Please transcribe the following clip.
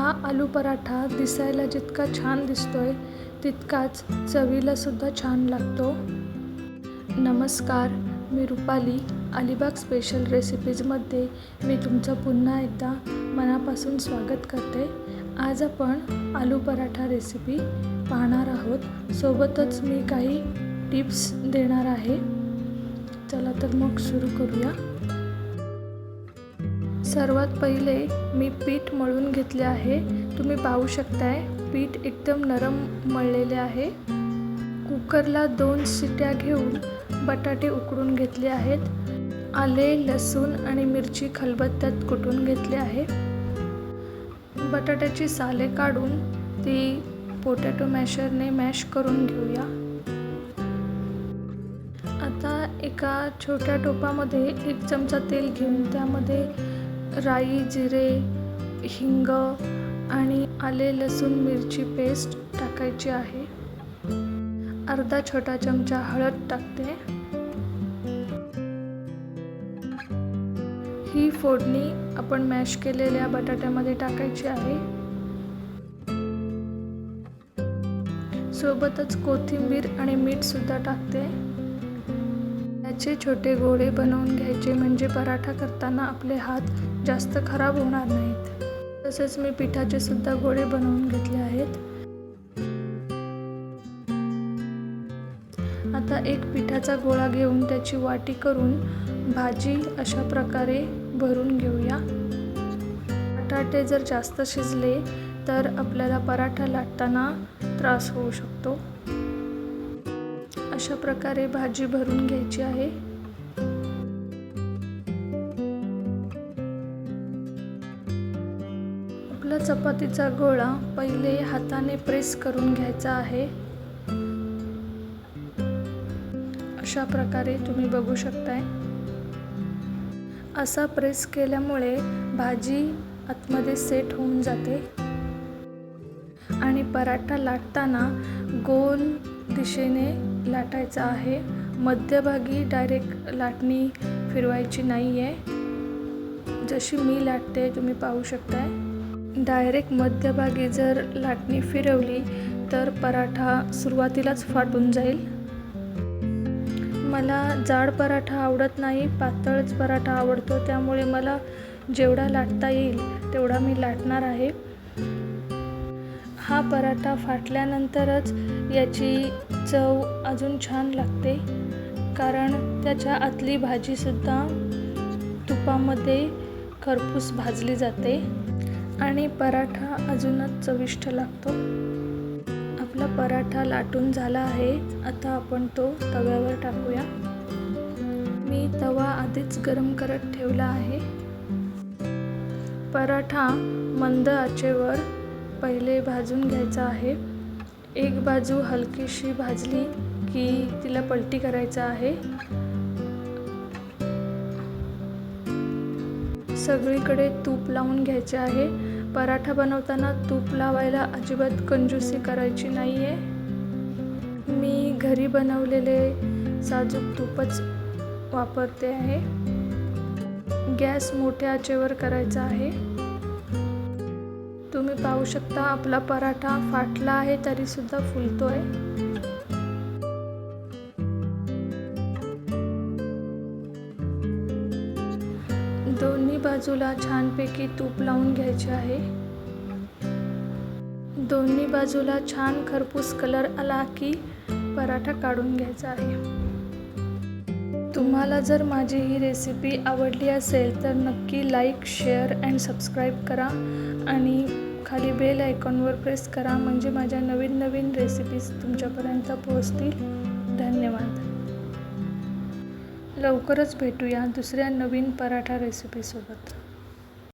हा आलू पराठा दिसायला जितका छान दिसतोय तितकाच चवीला सुद्धा छान लागतो। नमस्कार, मी रुपाली। अलिबाग स्पेशल रेसिपीजमध्ये मी तुमचं पुन्हा एकदा मनापासून स्वागत करते। आज आपण आलू पराठा रेसिपी पाहणार आहोत। सोबतच मी काही टिप्स देणार आहे। चला तर मग सुरू करूया। सर्वात पहिले मी पीठ मळून घेतले आहे। तुम्ही पाहू शकताय पीठ एकदम नरम मळलेले आहे। कुकरला 2 शिट्या घेऊन बटाटे उकडून घेतले आहेत। आले, लसूण आणि मिरची खलबत्त्यात कुटून घेतले आहे। बटाट्याची साले काढून ती पोटॅटो मॅशरने मॅश करून घेऊया। आता एका छोट्या टोपामध्ये 1 चमचा तेल घेऊन त्यामध्ये राई, जिरे, हिंग आणि आले, लसूण, मिरची पेस्ट टाकायची आहे। अर्धा छोटा चमचा हळद टाकते। ही फोडणी आपण मॅश केलेल्या बटाट्यामध्ये टाकायची आहे। सोबतच कोथिंबीर आणि मीठ सुद्धा टाकते। याचे छोटे गोळे बनवून घ्यायचे म्हणजे पराठा करताना आपले हात जास्त खराब होणार नाहीत। तसेच मी पिठाचे सुद्धा गोळे बनवून घेतले आहेत। आता एक पिठाचा गोळा घेऊन त्याची वाटी करून भाजी अशा प्रकारे भरून घेऊया। बटाटे जर जास्त शिजले तर आपल्याला पराठा लाटताना त्रास होऊ शकतो। अशा प्रकारे भाजी भरून घ्यायची आहे। आपला चपातीचा गोळा पहिले हाताने प्रेस करून घ्यायचा आहे। अशा प्रकारे तुम्ही बघू शकताय। असा प्रेस केल्यामुळे भाजी आतमध्ये सेट होऊन जाते आणि पराठा लाटताना गोल दिशेने लाटायचा आहे। मध्यभागी डायरेक्ट लाटणी फिरवायची नाही आहे। जशी मी लाटते तुम्ही पाहू शकताय। डायरेक्ट मध्यभागी जर लाटणी फिरवली तर पराठा सुरुवातीलाच फाटून जाईल। मला जाड पराठा आवडत नाही, पातळच पराठा आवडतो। त्यामुळे मला जेवढा लाटता येईल तेवढा मी लाटणार आहे। हा पराठा फाटल्यानंतरच याची चव अजून छान लागते, कारण त्याच्या आतली भाजी सुद्धा तुपामध्ये खरपूस भाजली जाते आणि पराठा अजूनच चविष्ट लागतो। आपला पराठा लाटून झाला आहे। आता आपण तो तव्यावर टाकूया। मी तवा आधीच गरम करत ठेवला आहे। पराठा मंद आचेवर पहिले भाजून घ्यायचा आहे। एक बाजू हलकीशी भाजली की तिला पलटी करायचा आहे। सगळीकडे तूप लावून घ्यायचे आहे। पराठा बनवताना तूप लावायला अजिबात कंजूसी करायची नाही आहे। मी घरी बनवलेले साजूक तूपच वापरते आहे। गॅस मोठ्या आचेवर करायचा आहे। तुम्ही पाहू शकता आपला पराठा फाटला आहे तरी सुद्धा फुलतोय। दोन्ही बाजूला छानपैकी तूप लावून घ्यायचे आहे। दोन्ही बाजूला छान खरपूस कलर आला की पराठा काढून घ्यायचा आहे। तुम्हाला जर माझी ही रेसिपी आवडली असेल तर नक्की लाईक, शेअर अँड सबस्क्राईब करा आणि खाली बेल आयकॉनवर प्रेस करा, म्हणजे माझ्या नवीन नवीन रेसिपीज तुमच्यापर्यंत पोहोचतील। धन्यवाद। लवकरच भेटूया दुसऱ्या नवीन पराठा रेसिपीसोबत।